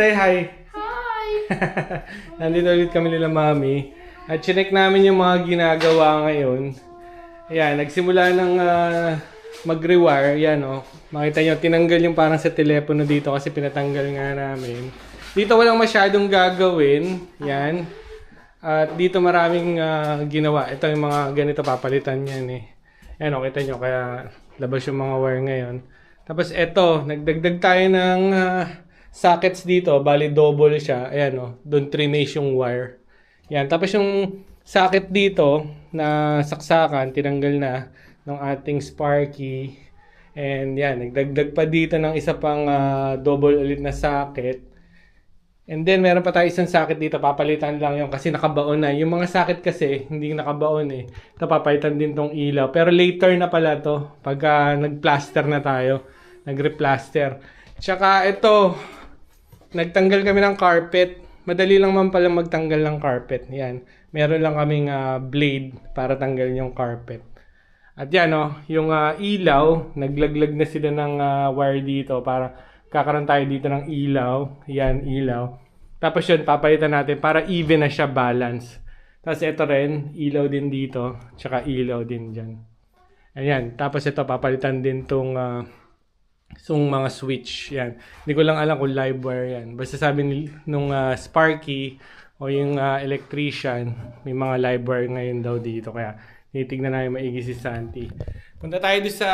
Say hi! Hi! Nandito ulit kami nila mami. At chinek namin yung mga ginagawa ngayon. Ayan, nagsimula ng mag-rewire. Ayan o. Makita nyo, tinanggal yung parang sa telepono dito kasi pinatanggal nga namin. Dito walang masyadong gagawin. Ayan. At dito maraming ginawa. Ito yung mga ganito papalitan yan eh. Ayan o, kita nyo. Kaya labas yung mga wire ngayon. Tapos ito, nagdagdag tayo ng sockets dito. Bali double siya. Ayan o, doon 3 mesh yung wire. Yan. Tapos yung socket dito na saksakan, tinanggal na ng ating Sparky. And yan, nagdagdag pa dito ng isa pang double ulit na socket. And then meron pa tayo isang socket dito, papalitan lang yung kasi nakabaon na. Yung mga socket kasi hindi nakabaon eh. Ito papalitan din tong ilaw. Pero later na pala to pagka nagplaster na tayo, nagreplaster. Tsaka ito, nagtanggal kami ng carpet. Madali lang man pala magtanggal ng carpet. Yan. Meron lang kaming blade para tanggal yung carpet. At yan yung ilaw, naglaglag na sila ng wire dito para kakaroon tayo dito ng ilaw. Yan, ilaw. Tapos yun, papalitan natin para even na siya, balance. Tapos ito rin, ilaw din dito. Tsaka ilaw din dyan. Ayan. Tapos ito, papalitan din tong mga switch. Yan. Hindi ko lang alam kung live wire yan. Basta sabi nung Sparky o yung electrician, may mga live wire ngayon daw dito. Kaya titignan namin maigi si Santi. Punta tayo doon sa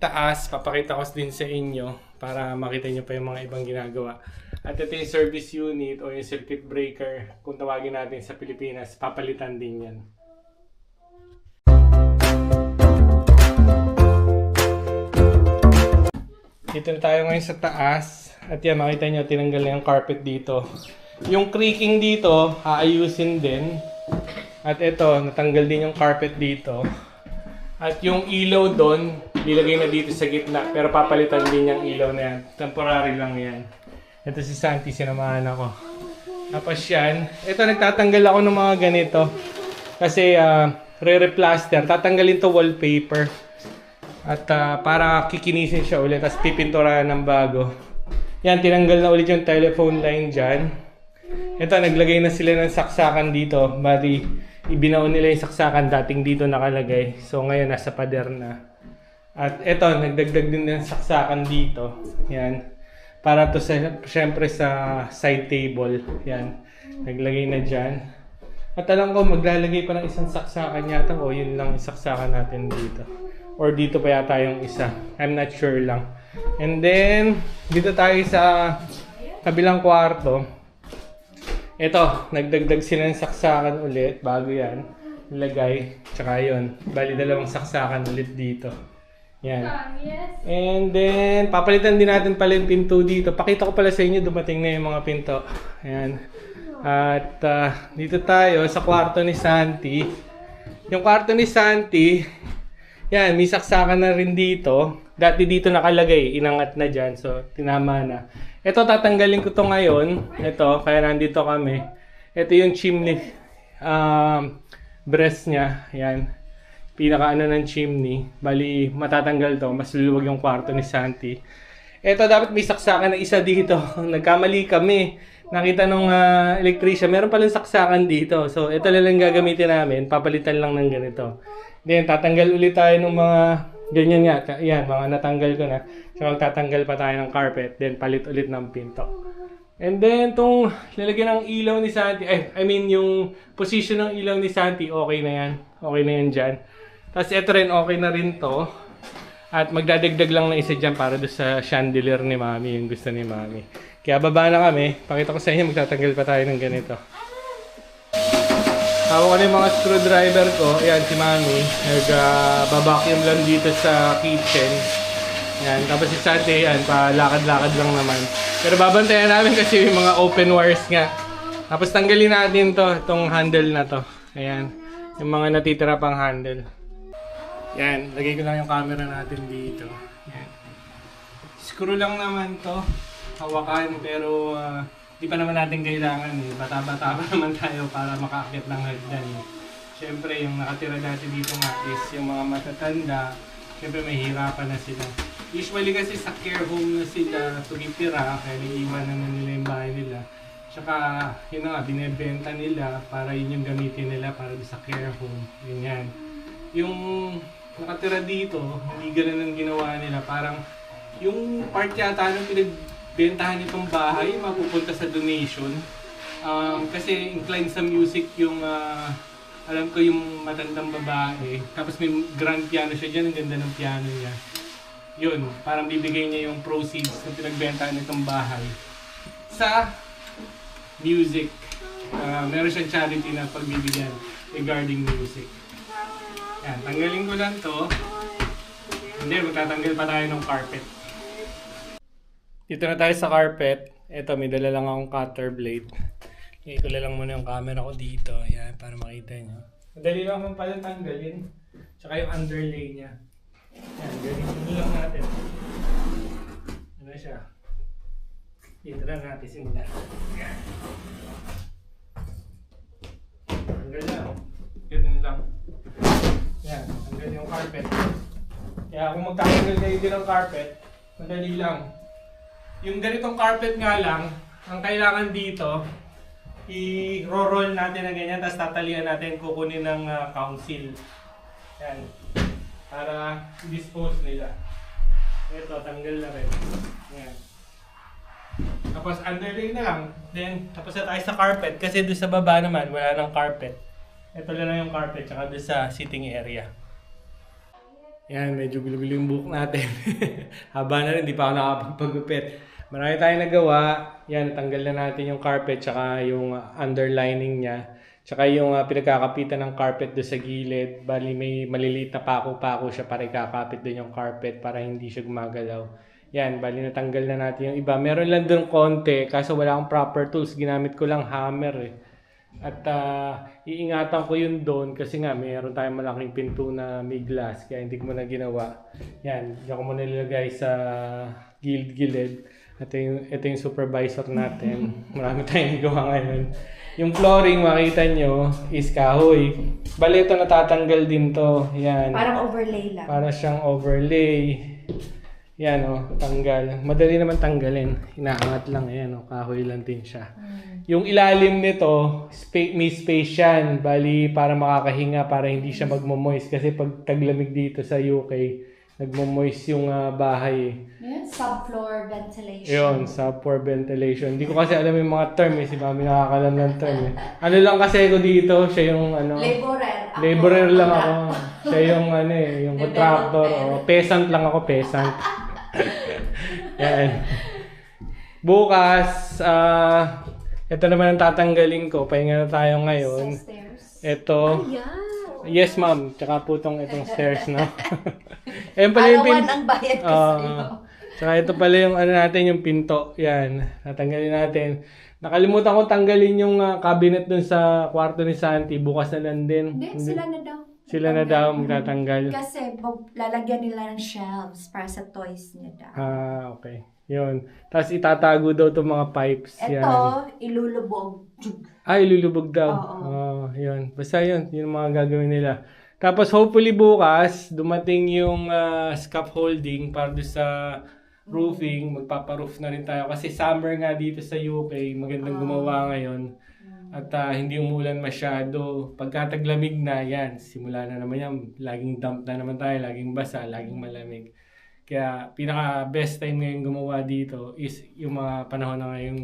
taas. Papakita ko din sa inyo para makita nyo pa yung mga ibang ginagawa. At ito yung service unit o yung circuit breaker. Kung tawagin natin sa Pilipinas, papalitan din yan. Dito na tayo ngayon sa taas. At yan, makita nyo, tinanggal na yung carpet dito. Yung creaking dito, aayusin din. At ito, natanggal din yung carpet dito. At yung ilaw doon, nilagay na dito sa gitna. Pero papalitan din yung ilaw na yan. Temporary lang yan. Ito si Santi, sinamahan ako. Tapos yan. Ito, nagtatanggal ako ng mga ganito. Kasi re-replaster. Tatanggalin to wallpaper. At para kikinisin siya ulit, tapos pipinturahan ng bago. Yan, tinanggal na ulit yung telephone line dyan. Ito, naglagay na sila ng saksakan dito. Bali, ibinaon nila yung saksakan, dating dito nakalagay. So, ngayon, nasa pader na. At ito, nagdagdag din ng saksakan dito. Yan. Para to syempre sa side table. Yan. Naglagay na dyan. At alam ko, maglalagay pa ng isang saksakan yata. O, yun lang yung saksakan natin dito. Or dito pa yata yung isa. I'm not sure lang. And then, dito tayo sa kabilang kwarto. Ito, nagdagdag sila ng saksakan ulit. Bago yan. Ilagay. Tsaka yun. Bali, dalawang saksakan ulit dito. Yan. And then, papalitan din natin pala yung pinto dito. Pakita ko pala sa inyo, dumating na yung mga pinto. Ayan. At dito tayo sa kwarto ni Santi. Yung kwarto ni Santi, yan, may saksakan na rin dito. Dati dito nakalagay, inangat na dyan. So, tinama na. Ito, tatanggalin ko to ngayon. Ito, kaya nandito kami. Ito yung chimney breast niya. Yan. Pinaka-ano ng chimney. Bali, matatanggal to. Mas luluwag yung kwarto ni Santi. Ito, dapat may saksakan na isa dito. Nagkamali kami. Nakita nung electrician, meron palang saksakan dito. So, ito lang gagamitin namin. Papalitan lang ng ganito. Then, tatanggal ulit tayo ng mga ganyan nga. Yan, mga natanggal ko na. So, tatanggal pa tayo ng carpet. Then, palit ulit ng pinto. And then, itong lalagyan ng ilaw ni Santi. Yung position ng ilaw ni Santi, okay na yan. Okay na yan dyan. Tapos, ito rin, okay na rin to. At magdadagdag lang na isa dyan para doon sa chandelier ni Mami, yung gusto ni Mami. Kaya baba na kami. Pakita ko sa inyo, magtatanggal pa tayo ng ganito. Hawak ko na yung mga screwdriver ko. Ayan, si Mami. Nag-vacuum lang dito sa kitchen. Ayan. Tapos si Santi, ayan, palakad-lakad lang naman. Pero babantayan namin kasi yung mga open wires nga. Tapos tanggalin natin to, itong handle na to. Ayan. Yung mga natitira pang handle. Ayan. Lagay ko lang yung camera natin dito. Ayan. Screw lang naman to. Hawakan, pero di pa naman natin kailangan eh. Bata-bata pa naman tayo para makaakyat ng hagdan. Siyempre, yung nakatira natin dito nga is yung mga matatanda. Siyempre, may hirapan na sila. Usually kasi sa care home na sila tumitira, kaya naiiwanan na nila yung bahay nila. Tsaka, yun na nga, binebenta nila para yun yung gamitin nila para sa care home. Yun yan. Yung nakatira dito, hindi ganun ang ginawa nila. Parang, yung part yata nung pinagbentahan itong bahay, mapupunta sa donation. Kasi inclined sa music yung, alam ko yung matandang babae. Tapos may grand piano siya dyan, ang ganda ng piano niya. Yun, parang bibigay niya yung proceeds na pinagbentahan nitong bahay sa music. Meron siyang charity na pagbibigyan regarding music. Yan, tanggalin ko lang to. Hindi, magtatanggal pa tayo ng carpet. Dito na tayo sa carpet. Ito, may dala lang akong cutter blade. Ikula lang muna yung camera ko dito. Yan, para makita nyo. Madali lang mong pala tanggalin. Tsaka yung underlay niya. Yan, ganito lang natin. Ano siya? Dito lang natin simulan. Yan. Tanggal lang. Ganun lang. Yan, tanggal yung carpet. Kaya kung magtatanggal kayo din ng carpet, madali lang. Yung ganitong carpet nga lang, ang kailangan dito, i-roll natin na ganyan, tapos tatalian natin, kukunin ng council. Yan. Para dispose nila. Ito, tanggal na rin. Yan. Tapos underlay na lang. Then, tapos na tayo sa carpet. Kasi doon sa baba naman, wala nang carpet. Ito lang yung carpet, tsaka doon sa sitting area. Yan, medyo gulo-gulo yung buhok natin. Haba na rin, di pa ako nakapagpagupit. Marami tayong nagawa. Yan, natanggal na natin yung carpet, tsaka yung underlining niya. Tsaka yung pinagkakapitan ng carpet doon sa gilid. Bali may maliliit na pako-pako siya para ikakapit doon yung carpet para hindi siya gumagalaw. Yan, bali natanggal na natin yung iba. Meron lang doon konti, kaso wala akong proper tools. Ginamit ko lang hammer eh. At iingatan ko yun doon kasi nga mayroon tayong malaking pinto na may glass. Kaya hindi ko muna ginawa. Yan, diyan ko muna nilagay sa gilid-gilid. Ito yung supervisor natin. Marami tayong gawa ngayon. Yung flooring, makita nyo, is kahoy. Bali, ito natatanggal din to. Yan. Parang overlay lang. Para siyang overlay. Yan tanggal. Madali naman tanggalin. Inaangat lang. Ayan kahoy lang din siya. Yung ilalim nito, may space yan. Bali, para makakahinga, para hindi siya magmo-moist. Kasi pag taglamig dito sa UK, nagmo-moist yung bahay. Yan, subfloor ventilation. Yun, subfloor ventilation. Hindi ko kasi alam yung mga term eh. Si Mami nakakalam ng term eh. Ano lang kasi ako dito, siya yung Laborer. Laborer lang ako. Siya yung yung contractor. Peasant lang ako, peasant. Yan. Bukas, ito naman ang tatanggalin ko. Pahinga na tayo ngayon. Sa stairs. Ito. Ayan. Yes, ma'am. Tsaka po itong stairs, no? Ayan pala yung Arawan ang bayad ko sa'yo. Tsaka ito pala yung natin, yung pinto. Yan. Tatanggalin natin. Nakalimutan ko tanggalin yung cabinet dun sa kwarto ni Santi. Bukas na lang din. Hindi, sila na daw. Sila na daw magtatanggal. Kasi lalagyan nila ng shelves para sa toys niya daw. Okay. Yun. Tapos itatago daw itong mga pipes. Ito, yan. ilulubog. Ilulubog daw. Yun. Basta yun. Yun ang mga gagawin nila. Tapos hopefully bukas, dumating yung scaffolding para doon sa roofing. Magpaparoof na rin tayo. Kasi summer nga dito sa UK. Magandang gumawa ngayon. At hindi umulan masyado. Pagkataglamig na yan, simula na naman yan. Laging damp na naman tayo. Laging basa, laging malamig. Kaya pinaka best time ngayon gumawa dito is yung mga panahon na ngayong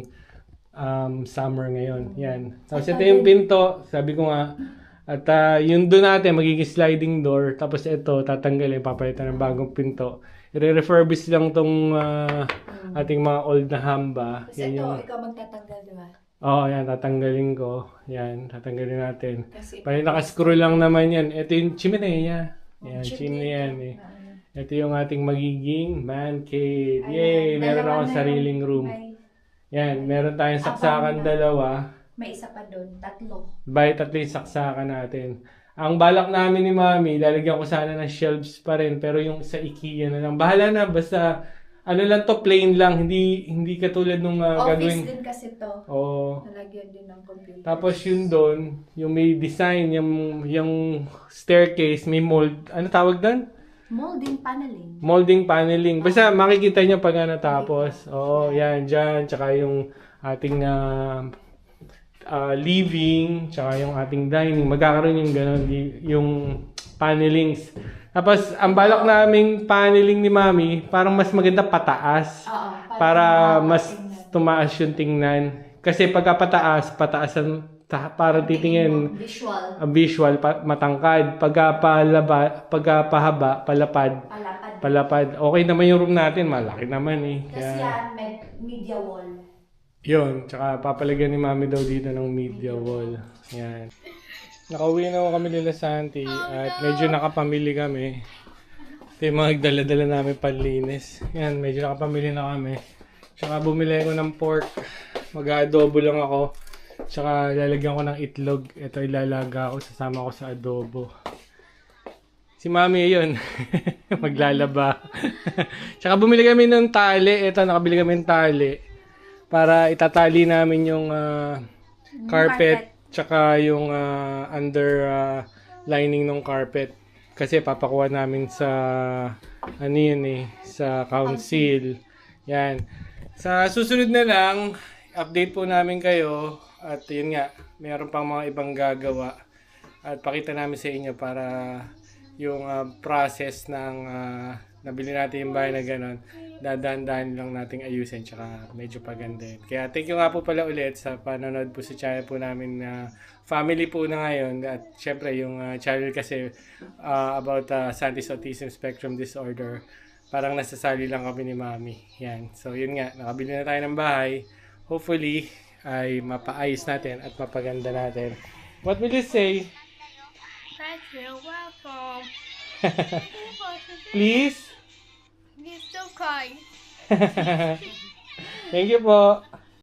summer ngayon. Yan. Tapos ito yung pinto, sabi ko nga. At yung doon natin, magiging sliding door. Tapos ito, tatanggalin, papalitan ng bagong pinto. I-refurbish lang tong ating mga old na hamba. Tapos yan ito, yung... ikaw magtatanggal, di ba? Yan, tatanggalin ko. Yan, tatanggalin natin. Pari nakascrew lang naman yan. Ito yung chimenea. Yan, chimenea yan eh. Ito yung ating magiging man cave. Yay! Meron akong sariling room. Yan, meron tayong saksakan dalawa. May isa pa doon, 3. Bye, 3 yung saksakan natin. Ang balak namin ni Mami, lalagyan ko sana ng shelves pa rin. Pero yung sa IKEA na lang. Bahala na, basta lang to, plain lang. Hindi katulad nung gagawin. Office din kasi to. Oo. Nalagyan din ng computer. Tapos yun doon, yung may design, yung staircase, may mold. Ano tawag doon? Molding paneling. Molding paneling. Basta makikita nyo pag natapos. Oo, yan, dyan. Tsaka yung ating living, tsaka yung ating dining. Magkakaroon yung gano'n, yung panelings. Tapos, ang balak naming paneling ni Mami, parang mas maganda pataas. Oo. Para mas tumaas yung tingnan. Kasi pagka pataasan, para titingin Visual. ang visual, matangkad. Pagka pahaba, palapad. Okay naman yung room natin, malaki naman eh. Kasi yan, may media wall. Yun, tsaka papalagyan ni Mami daw dito ng media wall. Yan. Nakauwi na kami nila Santi at medyo nakapamili kami. Ito yung mga dala-dala namin panlinis. Yan, medyo nakapamili na kami. Tsaka bumili ako ng pork. Mag-adobo lang ako. Tsaka lalagyan ko ng itlog. Ito ilalaga ko, sasama ko sa adobo. Si Mami yun. Maglalaba. Tsaka bumili kami ng tali. Ito, nakabili kami ng tali. Para itatali namin yung carpet. Tsaka yung under lining ng carpet. Kasi papakuha namin sa ano yun sa council. Yan. Sa susunod na lang, update po namin kayo. At yun nga, mayroon pang mga ibang gagawa. At pakita namin sa inyo para yung process ng nabili natin yung bahay na gano'n. Dadaan-daan lang nating ayusin. Tsaka medyo pagandahin. Kaya thank you nga po pala ulit sa panonood po sa channel po namin na family po na ngayon. At syempre yung channel kasi about Santi's Autism Spectrum Disorder. Parang nasasali lang kami ni Mami. Yan. So yun nga, nakabili na tayo ng bahay. Hopefully ay mapaayos natin at mapaganda natin. What will you say? Thank you. Welcome. Please? You're so kind. Thank you po.